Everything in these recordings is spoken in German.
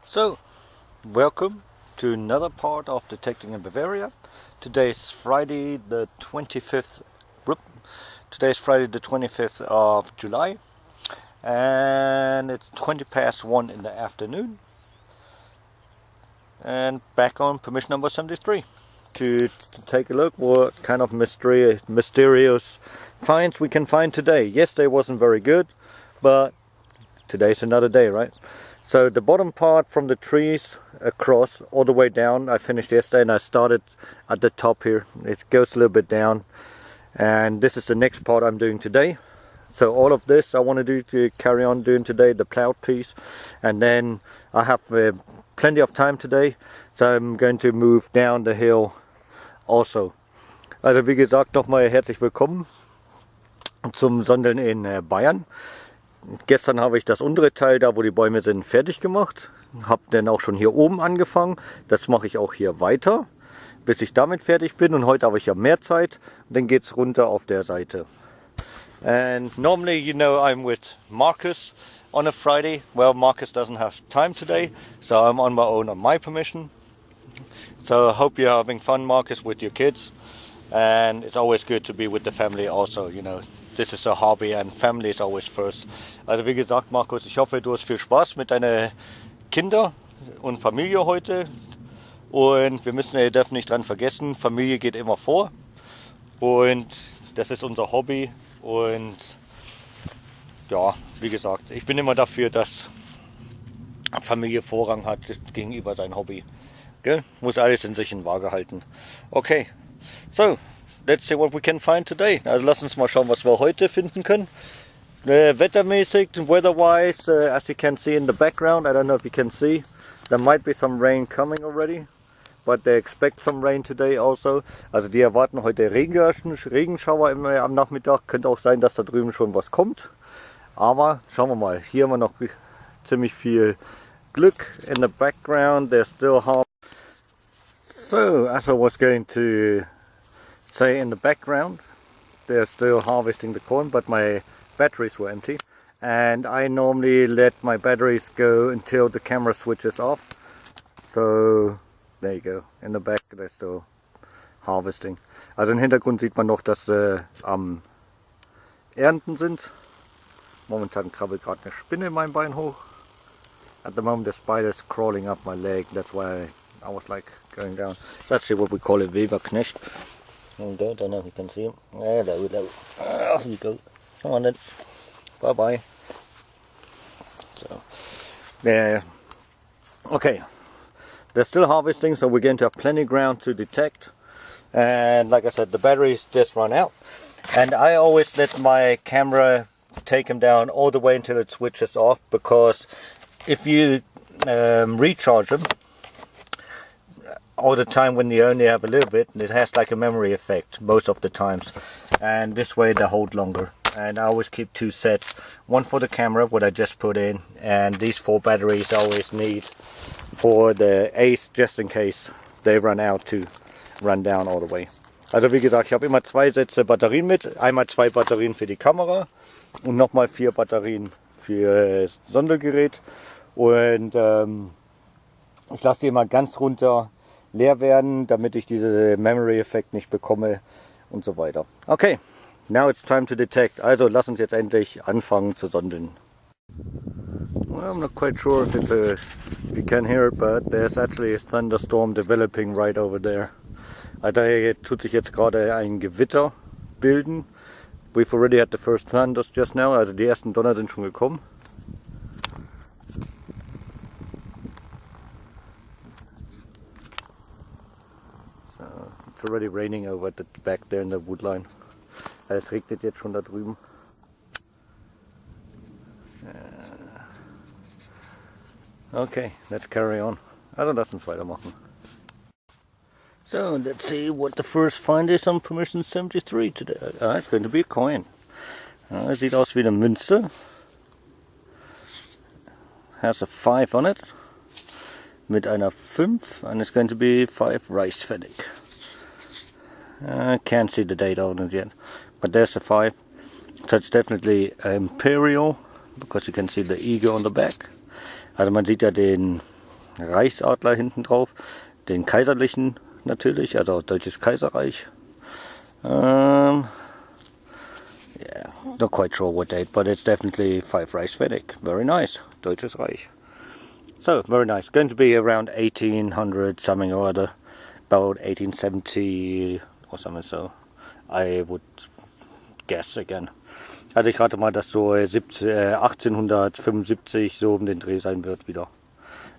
So, welcome to another part of detecting in Bavaria. Today is Friday the 25th. Today is Friday the 25th of July, and it's 20 past 1 in the afternoon. And back on permission number 73 to take a look what kind of mysterious finds we can find today. Yesterday wasn't very good, but today's another day, right? So the bottom part from the trees across all the way down I finished yesterday, and I started at the top here. It goes a little bit down, and this is the next part I'm doing today. So all of this I want to do to carry on doing today, the plowed piece, and then I have plenty of time today, so I'm going to move down the hill also. Also wie gesagt, nochmal herzlich willkommen zum Sondeln in Bayern. Gestern habe ich das untere Teil, da wo die Bäume sind, fertig gemacht. Habe dann auch schon hier oben angefangen. Das mache ich auch hier weiter, bis ich damit fertig bin. Und heute habe ich ja mehr Zeit. Und dann geht es runter auf der Seite. And normally, you know, I'm with Marcus on a Friday. Well, Marcus doesn't have time today, so I'm on my own on my permission. So I hope you're having fun, Marcus, with your kids. And it's always good to be with the family also, you know. This is a hobby and family is always first. Also wie gesagt, Markus, ich hoffe, du hast viel Spaß mit deinen Kindern und Familie heute. Und wir dürfen nicht dran vergessen, Familie geht immer vor. Und das ist unser Hobby. Und ja, wie gesagt, ich bin immer dafür, dass Familie Vorrang hat gegenüber sein Hobby. Gell? Muss alles in sich in Waage halten. Okay, so. Let's see what we can find today. Also lass uns mal schauen, was wir heute finden können. Wettermäßig, weather-wise, as you can see in the background, I don't know if you can see, there might be some rain coming already, but they expect some rain today also. Also die erwarten heute Regenschauer am Nachmittag. Könnte auch sein, dass da drüben schon was kommt. Aber schauen wir mal. Hier haben wir noch ziemlich viel Glück. In the background, they're still hard. So, as I was going to say, in the background they're still harvesting the corn, but my batteries were empty, and I normally let my batteries go until the camera switches off. So there you go, in the back they're still harvesting. Also im Hintergrund sieht man noch, dass sie am Ernten sind. Momentan krabbelt gerade eine Spinne in meinem Bein hoch. At the moment the spider is crawling up my leg, that's why I was like going down. It's actually what we call a Weberknecht. I don't know if you can see him. There we go. Off you go. Come on then. Bye bye. So, yeah. Okay. They're still harvesting, so we're going to have plenty of ground to detect. And like I said, the batteries just run out. And I always let my camera take them down all the way until it switches off, because if you recharge them all the time when you only have a little bit, it has like a memory effect most of the times, and this way they hold longer. And I always keep two sets, one for the camera, what I just put in, and these 4 batteries I always need for the Ace, just in case they run out, to run down all the way. Also wie gesagt, ich habe immer 2 Sätze Batterien mit, einmal 2 Batterien für die Kamera und nochmal 4 Batterien für das Sondergerät, und ich lasse die immer ganz runter leer werden, damit ich diese Memory-Effekt nicht bekomme und so weiter. Okay, now it's time to detect. Also lass uns jetzt endlich anfangen zu sondeln. Well, I'm not quite sure if you can hear it, but there's actually a thunderstorm developing right over there. Da tut sich jetzt gerade ein Gewitter bilden. We've already had the first thunders just now, also die ersten Donner sind schon gekommen. So, it's already raining over at the back there in the woodline. Es regnet jetzt schon da drüben. Okay, let's carry on. Also lass uns weitermachen. So, let's see what the first find is on permission 73 today. It's going to be a coin. Sieht aus wie eine Münze. Has a 5 on it. Mit einer 5, and it's going to be 5 Reichspfennig. I can't see the date on it yet, but there's a 5. So it's definitely imperial, because you can see the eagle on the back. Also man sieht ja den Reichsadler hinten drauf, den kaiserlichen natürlich, also Deutsches Kaiserreich. Yeah, not quite sure what date, but it's definitely 5 Reichspfennig. Very nice, Deutsches Reich. So, very nice. Going to be around 1800 something or other, about 1870 or something, so I would guess again. Also ich rate mal, dass so 1875 so um den Dreh sein wird wieder.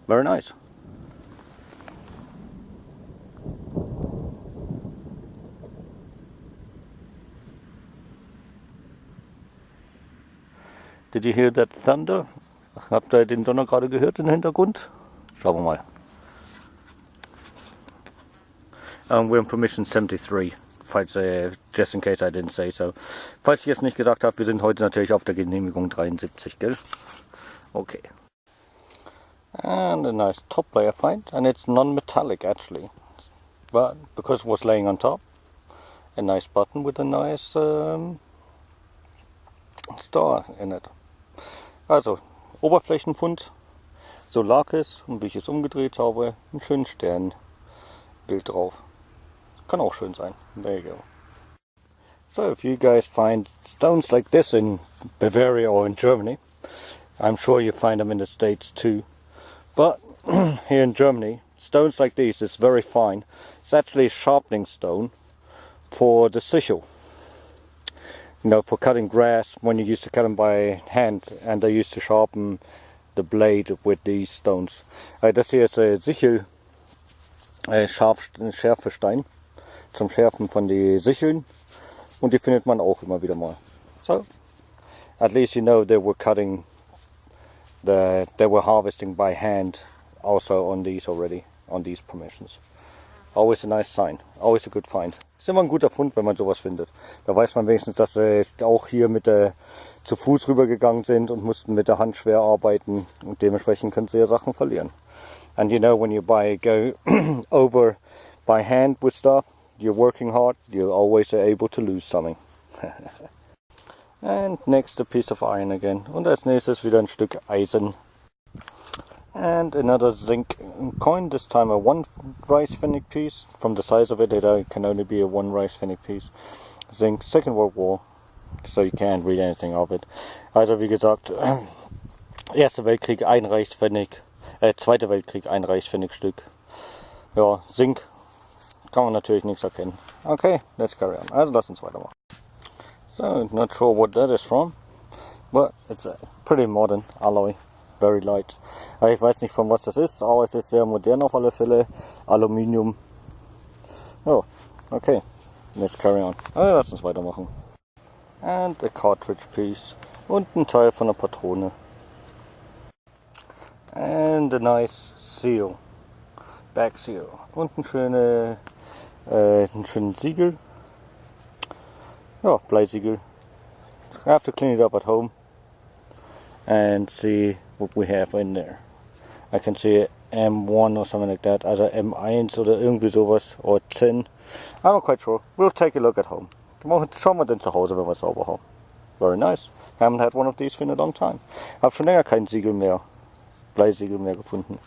Very nice. Did you hear that thunder? Habt ihr den Donner gerade gehört im Hintergrund? Schauen wir mal. We're on permission 73. Falls, just in case I didn't say so. Falls ich jetzt nicht gesagt habe, wir sind heute natürlich auf der Genehmigung 73, gell? Okay. And a nice top layer find, and it's non-metallic actually. But because it was laying on top, a nice button with a nice star in it. Also, Oberflächenfund, so lag es, und wie ich es umgedreht habe, einen schönen Sternbild drauf. Kann auch schön sein. There you go. So, if you guys find stones like this in Bavaria or in Germany, I'm sure you find them in the States too. But here in Germany, stones like these is very fine. It's actually a sharpening stone for the sichel. You know, for cutting grass, when you used to cut them by hand, and they used to sharpen the blade with these stones. Das hier ist Sichel, Schärfestein, zum Schärfen von den Sicheln, und die findet man auch immer wieder mal. So, at least you know they were harvesting by hand also on these already, on these permissions. Always a nice sign, always a good find. Ist immer ein guter Fund, wenn man sowas findet. Da weiß man wenigstens, dass sie auch hier zu Fuß rübergegangen sind und mussten mit der Hand schwer arbeiten, und dementsprechend können sie ja Sachen verlieren. And you know, when you go over by hand with stuff, you're working hard, you're always able to lose something. And next a piece of iron again. Und als nächstes wieder ein Stück Eisen. And another zinc coin, this time a 1 Reichspfennig piece. From the size of it, it can only be a 1 Reichspfennig piece. Zinc, Second World War, so you can't read anything of it. Also wie gesagt, Erster Weltkrieg 1 Reichspfennig, Zweiter Weltkrieg 1 Reichspfennigstück. Ja, Zink kann man natürlich nichts erkennen. Okay, let's carry on. Also lass uns weitermachen. So, not sure what that is from, but it's a pretty modern alloy. Very light. Ich weiß nicht, von was das ist, aber es ist sehr modern auf alle Fälle. Aluminium. Oh, okay. Let's carry on. Also, lass uns weitermachen. And a cartridge piece. Und ein Teil von der Patrone. And a nice seal. Back seal. Und ein schönen Siegel. Ja, Bleisiegel. I have to clean it up at home and see what we have in there. I can see M1 or something like that, also M1 oder irgendwie sowas, or 10. I'm not quite sure. We'll take a look at home. Schauen wir dann zu Hause, wenn wir es sauber haben. Very nice. Haven't had one of these for a long time. Habe schon länger kein Siegel mehr, Bleisiegel mehr gefunden.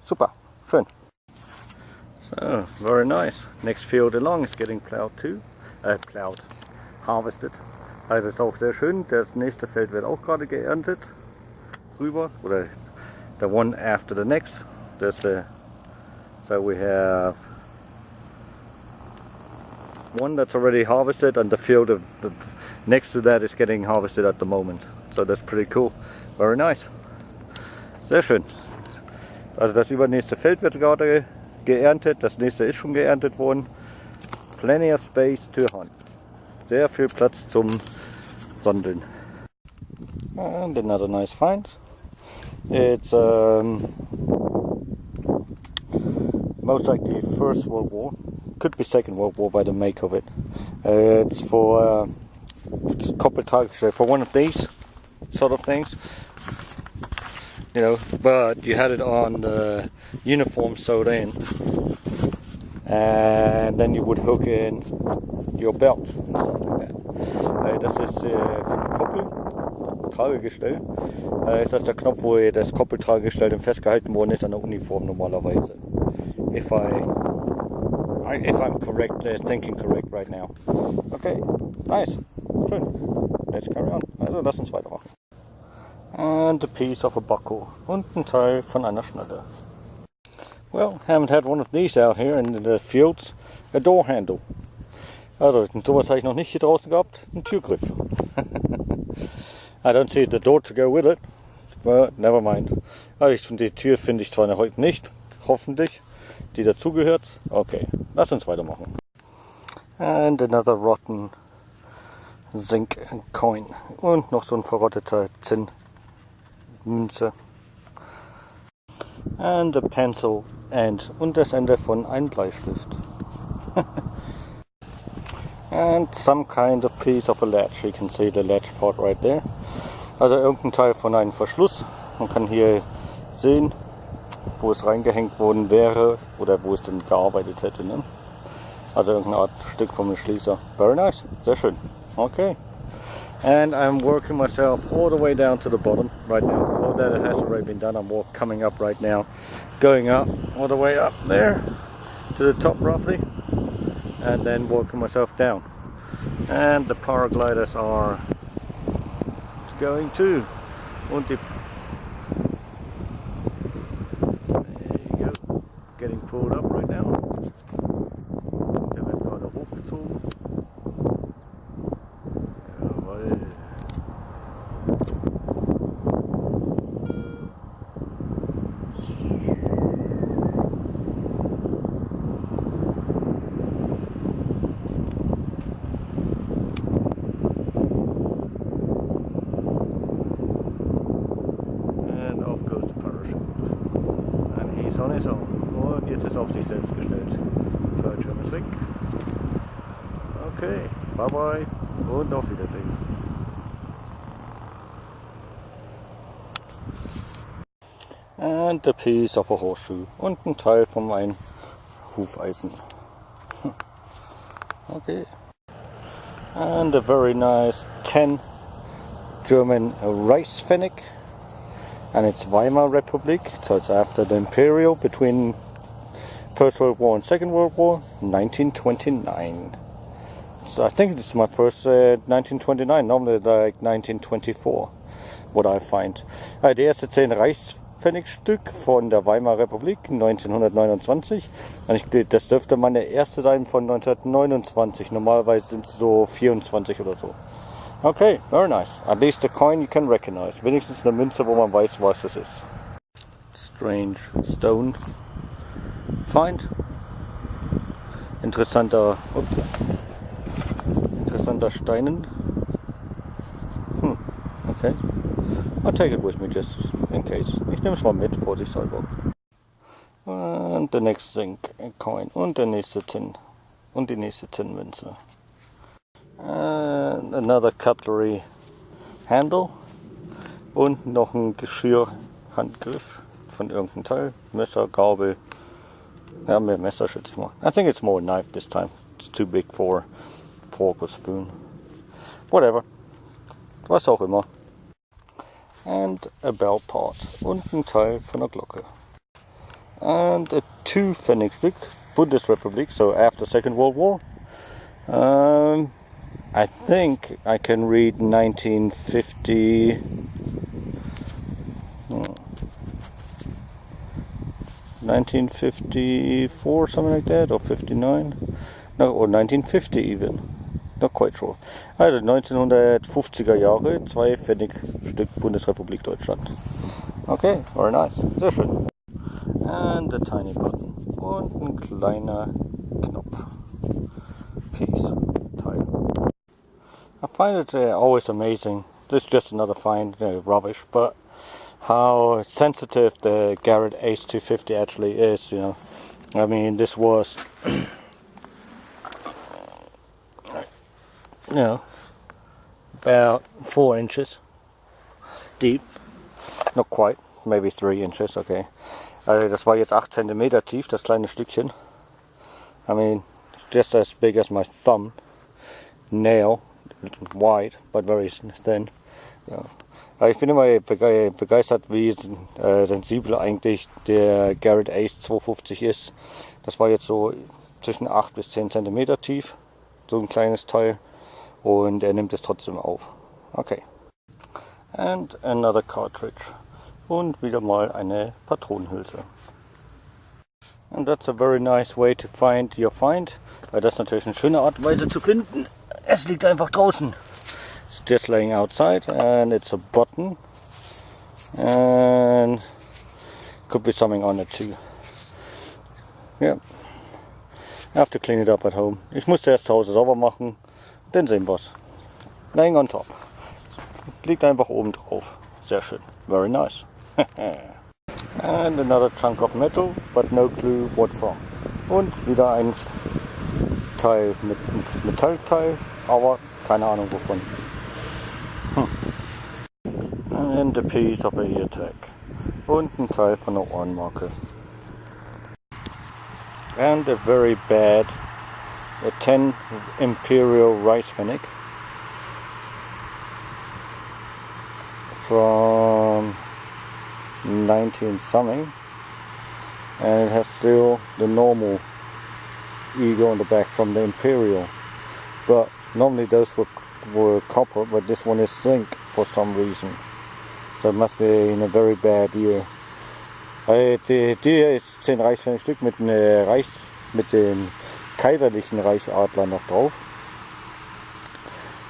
Super, schön. So, very nice. Next field along is getting plowed too. Harvested. Also ist auch sehr schön. Das nächste Feld wird auch gerade geerntet. rüber, oder the one after the next. There's so we have one that's already harvested, and the field next to that is getting harvested at the moment. So that's pretty cool. Very nice. Sehr schön. Also das übernächste Feld wird gerade geerntet, das nächste ist schon geerntet worden. Plenty of space to hunt. Sehr viel Platz zum Sondeln. And another nice find. It's most likely First World War. Could be Second World War by the make of it. It's for Koppeltagesstell, for one of these sort of things. You know, but you had it on the uniform sewed in, and then you would hook in your belt and stuff like that. Das ist für ein Koppeltragegestell. Ist das der Knopf, wo das Koppeltragegestell dann festgehalten worden ist an der Uniform normalerweise. If I'm correct, thinking correct right now. Okay, nice, schön. Let's carry on. Also lass uns weitermachen. And a piece of a buckle und ein Teil von einer Schnalle. Well, haven't had one of these out here in the fields. A door handle. Also sowas habe ich noch nicht hier draußen gehabt. Ein Türgriff. I don't see the door to go with it, but never mind. Also die Tür finde ich zwar heute nicht, hoffentlich, die dazugehört. Okay, lass uns weitermachen. And another rotten zinc coin. Und noch so ein verrotteter Zinn. Münze. And a pencil end. Und das Ende von einem Bleistift. And some kind of piece of a latch. You can see the latch part right there. Also irgendein Teil von einem Verschluss. Man kann hier sehen, wo es reingehängt worden wäre oder wo es denn gearbeitet hätte. Ne? Also irgendeine Art Stück vom Schließer. Very nice. Sehr schön. Okay. And I'm working myself all the way down to the bottom right now. All that it has already been done. I'm coming up right now, going up all the way up there to the top roughly, and then working myself down. And the paragliders are going too. Und die, there you go, getting pulled up right now. Der wird gerade hochgezogen. On his own. Und jetzt ist auf sich selbst gestellt. Fallschirm ist weg. Okay, bye bye und auf Wiedersehen. And a piece of a horseshoe. Und ein Teil von meinem Hufeisen. Okay. And a very nice 10 German rice pfennig. And it's Weimar Republic, so it's after the Imperial between First World War and Second World War, 1929. So I think this is my first 1929, normally like 1924, what I find. Die erste 10 Reichspfennigstück von der Weimar Republik 1929. Und das dürfte meine erste sein von 1929, normalerweise sind es so 24 oder so. Okay, very nice. At least a coin you can recognize. Wenigstens eine Münze, wo man weiß, was es ist. Strange stone find. Interessanter Steinen. Okay. I'll take it with me just in case. Ich nehme es mal mit, vorsichtshalber. And the next zinc coin. Und der nächste Zinn. Und die nächste Zinnmünze. And another cutlery handle und noch ein Geschirrhandgriff von irgendeinem Teil, Messer, Gabel, ja mehr Messer schätze ich mal. I think it's more a knife this time, it's too big for fork or spoon, whatever, was auch immer. And a bell part und ein Teil von der Glocke. And a 2 Pfennigstück, Bundesrepublik, so after Second World War. I think I can read 1950. 1954, something like that, or 59, no, or 1950 even, not quite sure. Also 1950er Jahre, 2 Pfennigstück Bundesrepublik Deutschland. Okay, very nice, sehr schön. And a tiny button und ein kleiner Knopf. Piece, Teil. I find it always amazing. This is just another find, rubbish, but how sensitive the Garrett Ace 250 actually is, you know. I mean, this was, you know, about 4 inches deep. Not quite, maybe 3 inches, okay. Also das war jetzt 8 cm tief, das kleine Stückchen. I mean, just as big as my thumb nail, wide, but very thin. Ja. Ich bin immer begeistert, wie sensibel eigentlich der Garrett Ace 250 ist. Das war jetzt so zwischen 8 bis 10 cm tief, so ein kleines Teil, und er nimmt es trotzdem auf. Okay. And another cartridge. Und wieder mal eine Patronenhülse. And that's a very nice way to find your find. Weil das ist natürlich eine schöne Art und Weise zu finden. Es liegt einfach draußen. It's just laying outside, and it's a button, and could be something on it too. Yeah, I have to clean it up at home. Ich musste erst zu Hause sauber machen, dann sehen wir's. Laying on top. Liegt einfach oben drauf. Sehr schön. Very nice. And another chunk of metal, but no clue what from. Und wieder ein Teil mit Metallteil, aber keine Ahnung wovon. And a piece of a ear tag. Und ein Teil von der Ohrenmarke. And a very bad 10 Imperial Rice Pfennig from 19 something, and it has still the normal eagle on the back from the Imperial, but normally those were copper, but this one is zinc for some reason, so it must be in a very bad year. Die hier ist 10 Reichspfennigstück mit dem kaiserlichen Reichsadler noch drauf.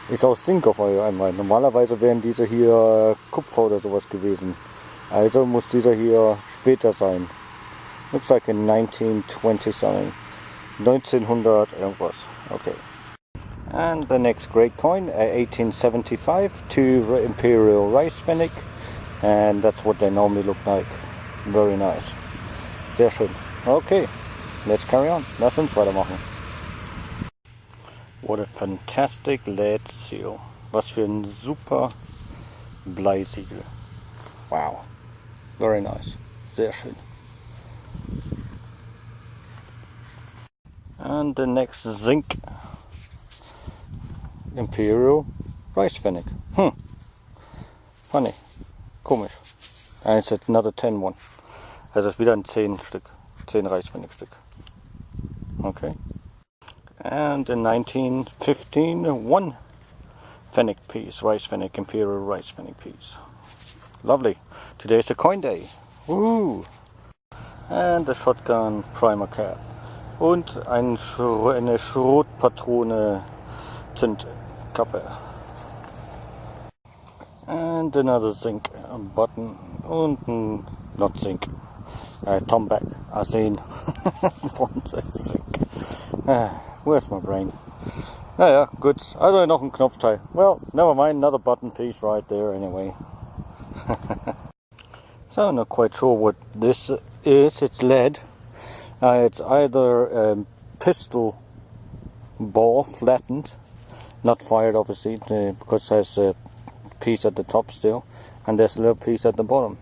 Ist aus Zink auf einmal. Normalerweise wären diese hier Kupfer oder sowas gewesen. Also muss dieser hier später sein. Looks like in 1920 something. 1900 irgendwas. Okay. And the next great coin, 1875, 2 Imperial Rice Pfennig. And that's what they normally look like. Very nice. Sehr schön. Okay, let's carry on. Lass uns weitermachen. What a fantastic lead seal. Was für ein super Bleisiegel. Wow. Very nice. Sehr schön. And the next zinc Imperial Rice Pfennig. Funny. Komisch. And it's another 10 one. Also ist wieder ein 10 Stück. 10 Reichspfennigstück. Okay. And in 1915, 1 Pfennig piece, Rice Pfennig, Imperial Rice Pfennig piece. Lovely. Today is a coin day. Woo! And the shotgun primer cap. Und eine Schrotpatrone Zündkappe. And another zinc button. Und not zinc. Tomback. Arsen. Zinc. Where's my brain? Naja, gut. Also noch ein Knopfteil. Well, never mind. Another button piece right there anyway. So I'm not quite sure what this is. It's lead. It's either a pistol ball flattened, not fired obviously, because there's a piece at the top still, and there's a little piece at the bottom.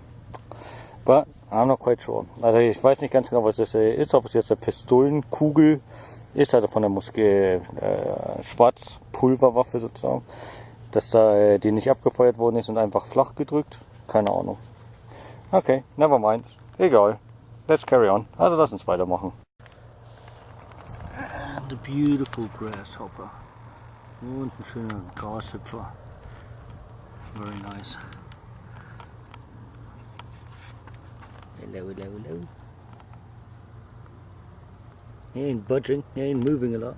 But I'm not quite sure. Also ich weiß nicht ganz genau, was das ist, ob es jetzt eine Pistolenkugel ist, also von der Moskee Schwarzpulverwaffe sozusagen, dass da die nicht abgefeuert worden ist und einfach flach gedrückt. Keine Ahnung. Okay, never mind. Egal. Let's carry on. Also lass uns weitermachen. And a beautiful grasshopper. Und ein schöner Grashüpfer. Very nice. Hello, hello, hello. He ain't budging, he ain't moving a lot.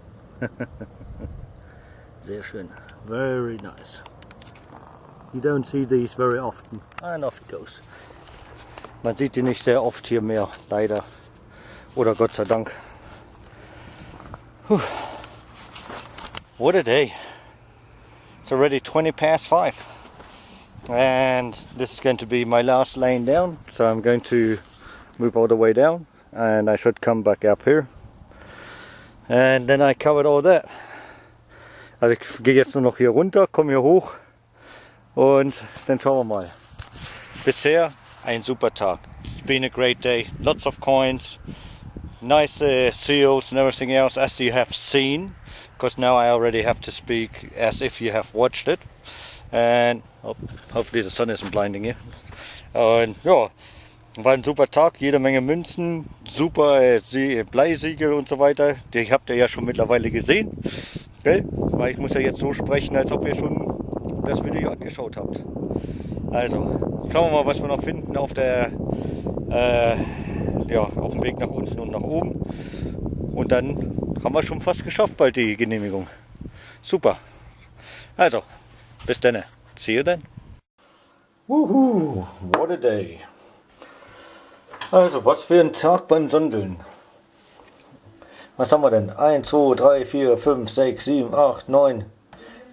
Sehr schön. Very nice. You don't see these very often. And off it goes. Man sieht die nicht sehr oft hier mehr, leider. Oder Gott sei Dank. Whew. What a day. It's already 20 past 5. And this is going to be my last lane down. So I'm going to move all the way down. And I should come back up here. And then I covered all that. Also ich gehe jetzt nur noch hier runter, komme hier hoch und dann schauen wir mal. Bisher ein super Tag. It's been a great day. Lots of coins, nice seals and everything else as you have seen. Because now I already have to speak as if you have watched it. And hopefully the sun isn't blinding you. Und ja, war ein super Tag, jede Menge Münzen, super Bleisiegel und so weiter. Die habt ihr ja schon mittlerweile gesehen. Okay? Weil ich muss ja jetzt so sprechen, als ob ihr schon das Video angeschaut habt. Also, schauen wir mal, was wir noch finden auf der auf dem Weg nach unten und nach oben. Und dann haben wir schon fast geschafft bald die Genehmigung. Super. Also, bis dann. See you then. Wuhu, what a day. Also, was für ein Tag beim Sondeln. Was haben wir denn? 1, 2, 3, 4, 5, 6, 7, 8, 9,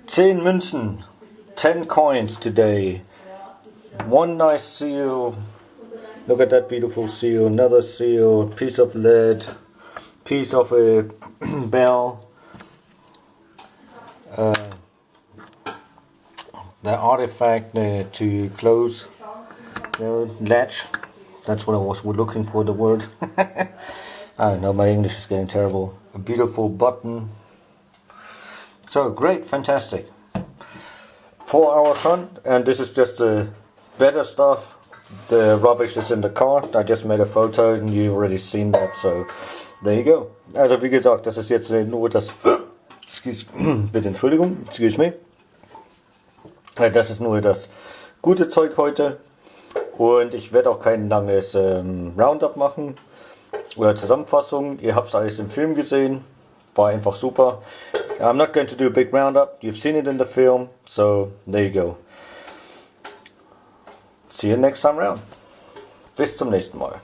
10 Münzen. 10 coins today. One nice seal. Look at that beautiful seal. Another seal. Piece of lead. Piece of a bell. The artifact to close the latch. That's what I was looking for, the word. I don't know, my English is getting terrible. A beautiful button. So great, fantastic. 4 hours on, and this is just the better stuff. The rubbish is in the car. I just made a photo and you've already seen that, so there you go. Also wie gesagt, das ist jetzt nur das... Bitte Entschuldigung, excuse me. Das ist nur das gute Zeug heute. Und ich werde auch kein langes Roundup machen oder Zusammenfassung. Ihr habt es alles im Film gesehen. War einfach super. I'm not going to do a big roundup. You've seen it in the film. So there you go. See you next time round. Bis zum nächsten Mal.